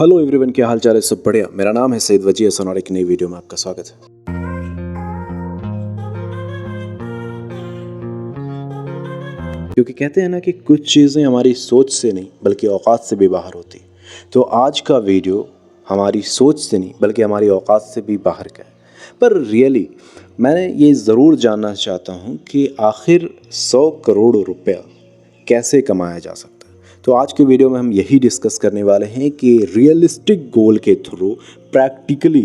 Hello everyone, क्या हाल चाल है? सब बढ़िया। मेरा नाम है सईद वजी हसन और एक नई वीडियो में आपका स्वागत है। क्योंकि कहते हैं ना कि कुछ चीज़ें हमारी सोच से नहीं बल्कि औकात से भी बाहर होती। तो आज का वीडियो हमारी सोच से नहीं बल्कि हमारी औकात से भी बाहर का है। पर रियली मैं ये ज़रूर जानना चाहता हूँ कि आखिर 100 करोड़ रुपया कैसे कमाया जा सकता है। तो आज के वीडियो में हम यही डिस्कस करने वाले हैं कि रियलिस्टिक गोल के थ्रू प्रैक्टिकली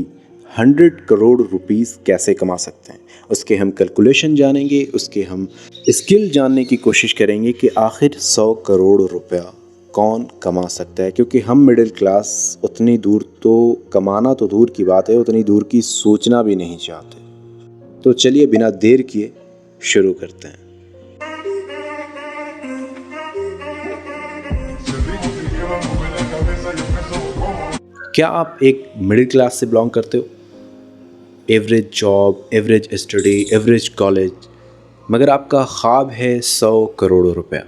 100 करोड़ रुपीस कैसे कमा सकते हैं। उसके हम कैलकुलेशन जानेंगे, उसके हम स्किल जानने की कोशिश करेंगे कि आखिर 100 करोड़ रुपया कौन कमा सकता है। क्योंकि हम मिडिल क्लास उतनी दूर तो कमाना तो दूर की बात है, उतनी दूर की सोचना भी नहीं चाहते। तो चलिए बिना देर किए शुरू करते हैं। क्या आप एक मिडिल क्लास से बिलोंग करते हो? Average job, average study, average college, मगर आपका ख्वाब है 100 करोड़ रुपया।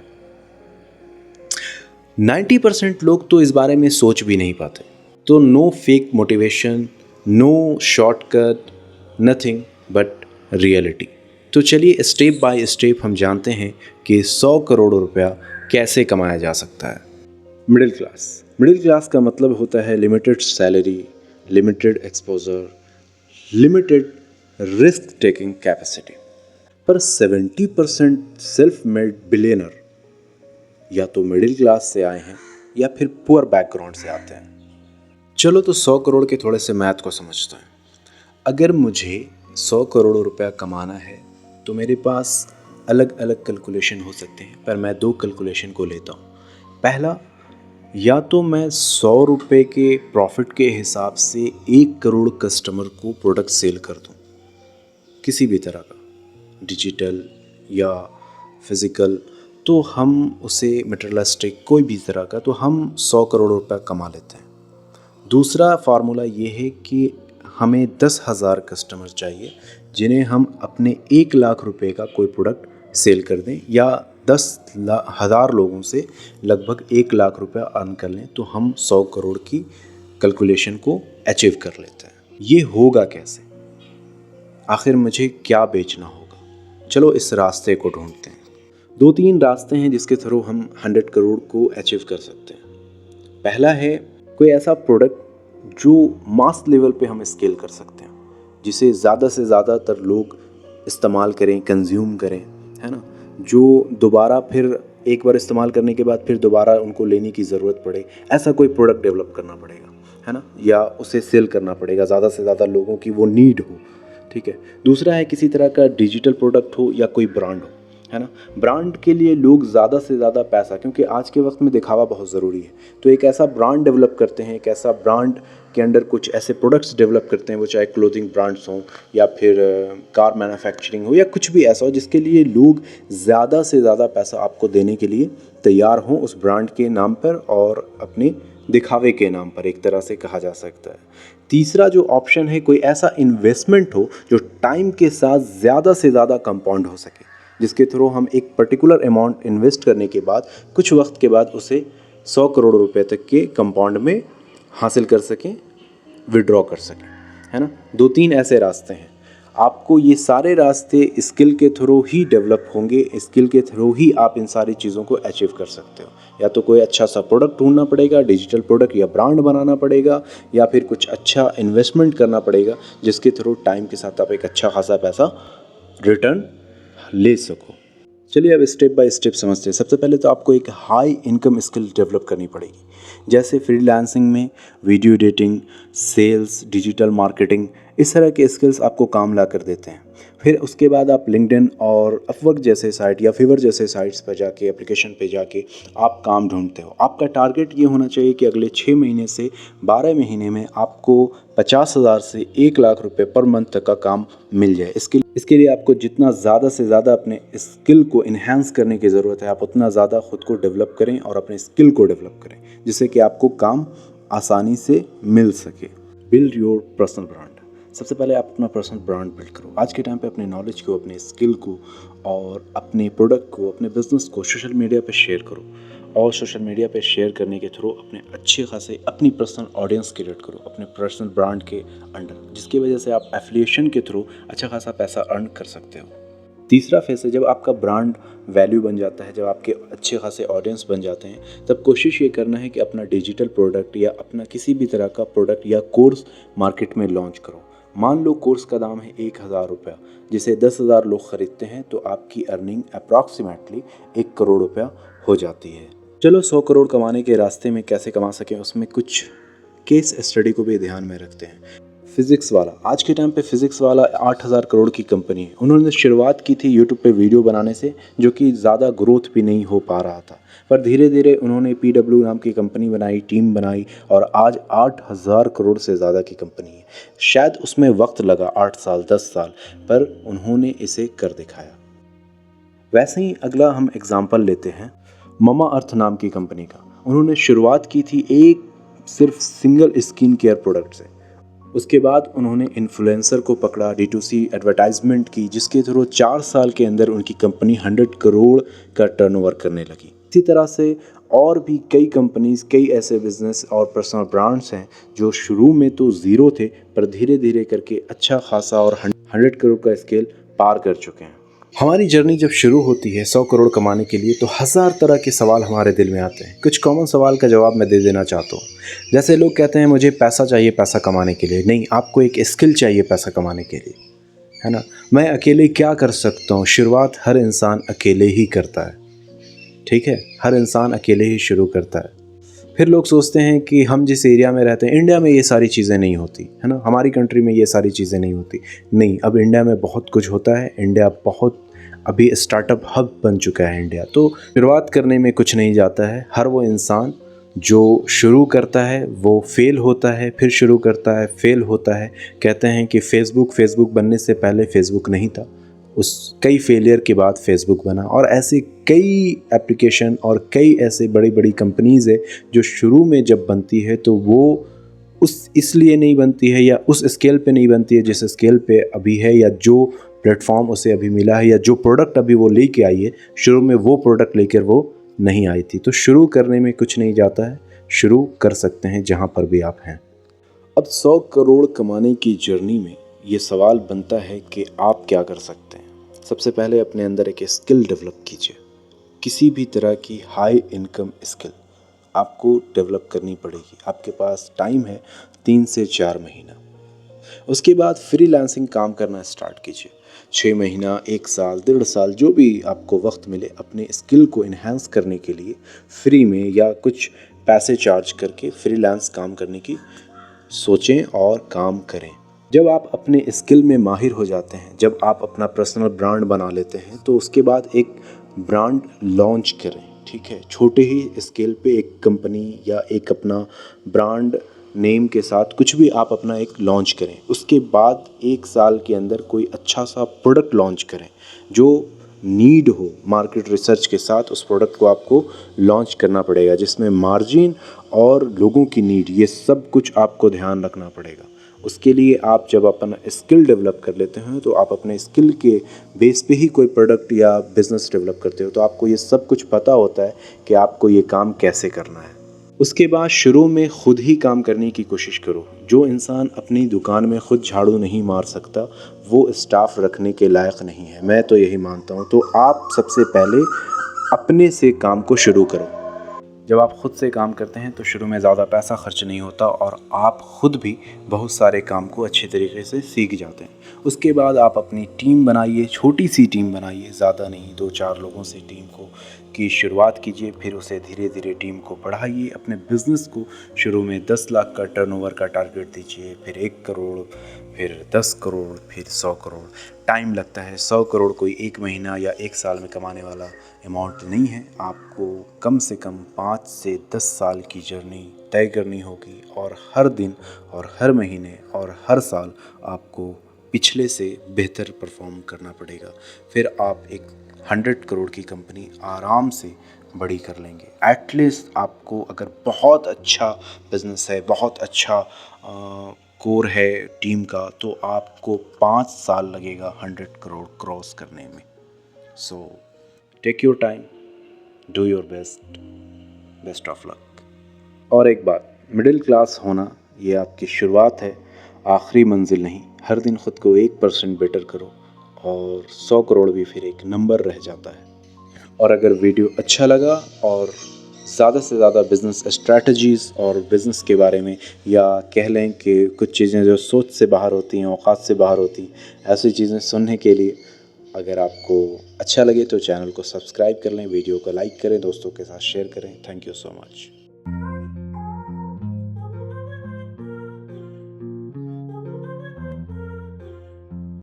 90% लोग तो इस बारे में सोच भी नहीं पाते। तो no fake motivation, no shortcut, nothing but reality. तो चलिए स्टेप बाय स्टेप हम जानते हैं कि 100 करोड़ रुपया कैसे कमाया जा सकता है। मिडिल क्लास का मतलब होता है limited salary, limited exposure, limited risk taking capacity. पर 70% सेल्फ मेड बिलियनर या तो मिडिल क्लास से आए हैं या फिर पुअर बैकग्राउंड से आते हैं। चलो तो 100 करोड़ के थोड़े से मैथ को समझते हैं। अगर मुझे 100 करोड़ रुपया कमाना है तो मेरे पास अलग अलग कैलकुलेशन हो सकते हैं, पर मैं 2 कैलकुलेशन को लेता हूँ। पहला, या तो मैं 100 रुपये के प्रॉफिट के हिसाब से 1 करोड़ कस्टमर को प्रोडक्ट सेल कर दूं, किसी भी तरह का, डिजिटल या फिज़िकल, तो हम उसे मटेरियलिस्टिक कोई भी तरह का, तो हम 100 करोड़ रुपया कमा लेते हैं। दूसरा फार्मूला ये है कि हमें 10,000 कस्टमर चाहिए जिन्हें हम अपने 1 लाख रुपए का कोई प्रोडक्ट सेल कर दें, या 10,000 लोगों से लगभग 1 लाख रुपया अर्न कर लें, तो हम 100 करोड़ की कैलकुलेशन को अचीव कर लेते हैं। ये होगा कैसे? आखिर मुझे क्या बेचना होगा? चलो इस रास्ते को ढूंढते हैं। 2-3 रास्ते हैं जिसके थ्रू हम 100 करोड़ को अचीव कर सकते हैं। पहला है कोई ऐसा प्रोडक्ट जो मास लेवल पे हम स्केल कर सकते हैं, जिसे ज़्यादा से ज़्यादातर लोग इस्तेमाल करें, कंज्यूम करें, है ना, जो दोबारा फिर एक बार इस्तेमाल करने के बाद फिर दोबारा उनको लेने की ज़रूरत पड़े। ऐसा कोई प्रोडक्ट डेवलप करना पड़ेगा, है ना, या उसे सेल करना पड़ेगा, ज़्यादा से ज़्यादा लोगों की वो नीड हो। ठीक है। दूसरा है किसी तरह का डिजिटल प्रोडक्ट हो या कोई ब्रांड हो, है ना। ब्रांड के लिए लोग ज़्यादा से ज़्यादा पैसा, क्योंकि आज के वक्त में दिखावा बहुत ज़रूरी है, तो एक ऐसा ब्रांड डेवलप करते हैं, एक ऐसा ब्रांड के अंडर कुछ ऐसे प्रोडक्ट्स डेवलप करते हैं, वो चाहे क्लोथिंग ब्रांड्स हों या फिर कार मैन्युफैक्चरिंग हो या कुछ भी ऐसा हो जिसके लिए लोग ज़्यादा से ज़्यादा पैसा आपको देने के लिए तैयार हों उस ब्रांड के नाम पर और अपने दिखावे के नाम पर, एक तरह से कहा जा सकता है। तीसरा जो ऑप्शन है, कोई ऐसा इन्वेस्टमेंट हो जो टाइम के साथ ज़्यादा से ज़्यादा कंपाउंड हो सके, जिसके थ्रू हम एक पर्टिकुलर अमाउंट इन्वेस्ट करने के बाद कुछ वक्त के बाद उसे 100 करोड़ रुपए तक के कंपाउंड में हासिल कर सकें, विड्रॉ कर सकें, है ना। 2-3 ऐसे रास्ते हैं। आपको ये सारे रास्ते स्किल के थ्रू ही डेवलप होंगे, स्किल के थ्रू ही आप इन सारी चीज़ों को अचीव कर सकते हो। या तो कोई अच्छा सा प्रोडक्ट ढूंढना पड़ेगा, डिजिटल प्रोडक्ट या ब्रांड बनाना पड़ेगा, या फिर कुछ अच्छा इन्वेस्टमेंट करना पड़ेगा जिसके थ्रू टाइम के साथ आप एक अच्छा खासा पैसा रिटर्न ले सको। चलिए अब स्टेप बाय स्टेप समझते हैं। सबसे पहले तो आपको एक हाई इनकम स्किल डेवलप करनी पड़ेगी, जैसे फ्रीलांसिंग में video editing, sales, digital marketing, इस तरह के स्किल्स आपको काम ला कर देते हैं। फिर उसके बाद आप लिंक्डइन और अपवर्क जैसे साइट या फिवर जैसे साइट्स पर जाके, एप्लीकेशन पे जाके आप काम ढूंढते हो। आपका टारगेट ये होना चाहिए कि अगले 6 महीने से 12 महीने में आपको 50,000 से 1 लाख रुपए पर मंथ तक का काम मिल जाए। इसके लिए आपको जितना ज़्यादा से ज़्यादा अपने स्किल को इन्हेंस करने की ज़रूरत है, आप उतना ज़्यादा खुद को डेवलप करें और अपने स्किल को डेवलप करें, जिससे कि आपको काम आसानी से मिल सके। Build your personal brand. सबसे पहले आप अपना पर्सनल ब्रांड बिल्ड करो। आज के टाइम पे अपने नॉलेज को, अपने स्किल को और अपने प्रोडक्ट को, अपने बिजनेस को सोशल मीडिया पे शेयर करो और सोशल मीडिया पे शेयर करने के थ्रू अपने अच्छे खासे अपनी पर्सनल ऑडियंस क्रिएट करो अपने पर्सनल ब्रांड के अंडर, जिसकी वजह से आप एफिलिएशन के थ्रू अच्छा खासा पैसा अर्न कर सकते हो। तीसरा फेस है जब आपका ब्रांड वैल्यू बन जाता है, जब आपके अच्छे खासे ऑडियंस बन जाते हैं, तब कोशिश ये करना है कि अपना डिजिटल प्रोडक्ट या अपना किसी भी तरह का प्रोडक्ट या कोर्स मार्केट में लॉन्च करो। मान लो कोर्स का दाम है 1,000 रुपया, जिसे 10,000 लोग ख़रीदते हैं, तो आपकी अर्निंग अप्रॉक्सीमेटली 1 करोड़ रुपया हो जाती है। चलो 100 करोड़ कमाने के रास्ते में कैसे कमा सकें, उसमें कुछ केस स्टडी को भी ध्यान में रखते हैं। फिज़िक्स वाला, आज के टाइम पे फिज़िक्स वाला 8,000 करोड़ की कंपनी है। उन्होंने शुरुआत की थी यूट्यूब पे वीडियो बनाने से, जो कि ज़्यादा ग्रोथ भी नहीं हो पा रहा था, पर धीरे धीरे उन्होंने PW नाम की कंपनी बनाई, टीम बनाई, और आज 8,000 करोड़ से ज़्यादा की कंपनी है। शायद उसमें वक्त लगा 8 साल 10 साल, पर उन्होंने इसे कर दिखाया। वैसे ही अगला हम एग्जाम्पल लेते हैं ममा अर्थ नाम की कंपनी का। उन्होंने शुरुआत की थी एक सिर्फ सिंगल स्किन केयर प्रोडक्ट से। उसके बाद उन्होंने इन्फ्लुएंसर को पकड़ा, D2C एडवर्टाइजमेंट की, जिसके थ्रू 4 साल के अंदर उनकी कंपनी 100 करोड़ का टर्नओवर करने लगी। इसी तरह से और भी कई कंपनीज, कई ऐसे बिजनेस और पर्सनल ब्रांड्स हैं जो शुरू में तो ज़ीरो थे, पर धीरे धीरे करके अच्छा खासा और 100 करोड़ का स्केल पार कर चुके हैं। हमारी जर्नी जब शुरू होती है 100 करोड़ कमाने के लिए, तो हज़ार तरह के सवाल हमारे दिल में आते हैं। कुछ कॉमन सवाल का जवाब मैं दे देना चाहता हूँ। जैसे लोग कहते हैं मुझे पैसा चाहिए पैसा कमाने के लिए। नहीं, आपको एक स्किल चाहिए पैसा कमाने के लिए, है ना। मैं अकेले क्या कर सकता हूँ? शुरुआत हर इंसान अकेले ही करता है, ठीक है, हर इंसान अकेले ही शुरू करता है। फिर लोग सोचते हैं कि हम जिस एरिया में रहते हैं, इंडिया में ये सारी चीज़ें नहीं होती, है ना, हमारी कंट्री में ये सारी चीज़ें नहीं होती। नहीं, अब इंडिया में बहुत कुछ होता है। इंडिया बहुत अभी स्टार्टअप हब बन चुका है इंडिया। तो शुरुआत करने में कुछ नहीं जाता है। हर वो इंसान जो शुरू करता है वो फेल होता है, फिर शुरू करता है, फेल होता है। कहते हैं कि फेसबुक बनने से पहले फेसबुक नहीं था, उस कई फेलियर के बाद फेसबुक बना। और ऐसे कई एप्लीकेशन और कई ऐसे बड़ी बड़ी कंपनीज़ है जो शुरू में जब बनती है तो वो उस इसलिए नहीं बनती है या उस स्केल पे नहीं बनती है जिस स्केल पे अभी है, या जो प्लेटफॉर्म उसे अभी मिला है, या जो प्रोडक्ट अभी वो लेके आई है। शुरू में वो प्रोडक्ट लेकर वो नहीं आई थी। तो शुरू करने में कुछ नहीं जाता है, शुरू कर सकते हैं जहाँ पर भी आप हैं। अब 100 करोड़ कमाने की जर्नी में ये सवाल बनता है कि आप क्या कर सकते हैं। सबसे पहले अपने अंदर एक स्किल डेवलप कीजिए। किसी भी तरह की हाई इनकम स्किल आपको डेवलप करनी पड़ेगी। आपके पास टाइम है 3 से 4 महीना। उसके बाद फ्रीलांसिंग काम करना स्टार्ट कीजिए। 6 महीना, 1 साल, 1.5 साल, जो भी आपको वक्त मिले अपने स्किल को इन्हेंस करने के लिए फ्री में या कुछ पैसे चार्ज करके फ्रीलांस काम करने की सोचें और काम करें। जब आप अपने स्किल में माहिर हो जाते हैं, जब आप अपना पर्सनल ब्रांड बना लेते हैं, तो उसके बाद एक ब्रांड लॉन्च करें, ठीक है। छोटे ही स्केल पे एक कंपनी या एक अपना ब्रांड नेम के साथ कुछ भी आप अपना एक लॉन्च करें। उसके बाद 1 साल के अंदर कोई अच्छा सा प्रोडक्ट लॉन्च करें जो नीड हो। मार्केट रिसर्च के साथ उस प्रोडक्ट को आपको लॉन्च करना पड़ेगा, जिसमें मार्जिन और लोगों की नीड, ये सब कुछ आपको ध्यान रखना पड़ेगा। उसके लिए आप जब अपना स्किल डेवलप कर लेते हैं, तो आप अपने स्किल के बेस पे ही कोई प्रोडक्ट या बिज़नेस डेवलप करते हो, तो आपको ये सब कुछ पता होता है कि आपको ये काम कैसे करना है। उसके बाद शुरू में खुद ही काम करने की कोशिश करो। जो इंसान अपनी दुकान में खुद झाड़ू नहीं मार सकता, वो स्टाफ रखने के लायक नहीं है। मैं तो यही मानता हूँ। तो आप सबसे पहले अपने से काम को शुरू करो। जब आप खुद से काम करते हैं तो शुरू में ज़्यादा पैसा खर्च नहीं होता और आप खुद भी बहुत सारे काम को अच्छे तरीके से सीख जाते हैं। उसके बाद आप अपनी टीम बनाइए, छोटी सी टीम बनाइए, ज़्यादा नहीं, 2-4 लोगों से टीम को की शुरुआत कीजिए। फिर उसे धीरे धीरे टीम को बढ़ाइए। अपने बिज़नेस को शुरू में 10 लाख का टर्नओवर का टारगेट दीजिए, फिर 1 करोड़, फिर 10 करोड़, फिर 100 करोड़। टाइम लगता है। 100 करोड़ कोई 1 महीना या 1 साल में कमाने वाला अमाउंट नहीं है। आपको कम से कम 5 से 10 साल की जर्नी तय करनी होगी, और हर दिन और हर महीने और हर साल आपको पिछले से बेहतर परफॉर्म करना पड़ेगा। फिर आप एक 100 करोड़ की कंपनी आराम से बड़ी कर लेंगे। एटलीस्ट आपको अगर बहुत अच्छा बिजनेस है, बहुत अच्छा कोर है टीम का, तो आपको 5 साल लगेगा 100 करोड़ क्रॉस करने में। So take your time, do your best. Best of luck. और एक बात, मिडिल क्लास होना ये आपकी शुरुआत है, आखिरी मंजिल नहीं। हर दिन ख़ुद को 1% बेटर करो और 100 करोड़ भी फिर एक नंबर रह जाता है। और अगर वीडियो अच्छा लगा और ज़्यादा से ज़्यादा बिज़नेस स्ट्रैटेजीज़ और बिज़नेस के बारे में, या कह लें कि कुछ चीज़ें जो सोच से बाहर होती हैं, औकात से बाहर होती हैं, ऐसी चीज़ें सुनने के लिए अगर आपको अच्छा लगे तो चैनल को सब्सक्राइब कर लें, वीडियो को लाइक करें, दोस्तों के साथ शेयर करें। Thank you so much.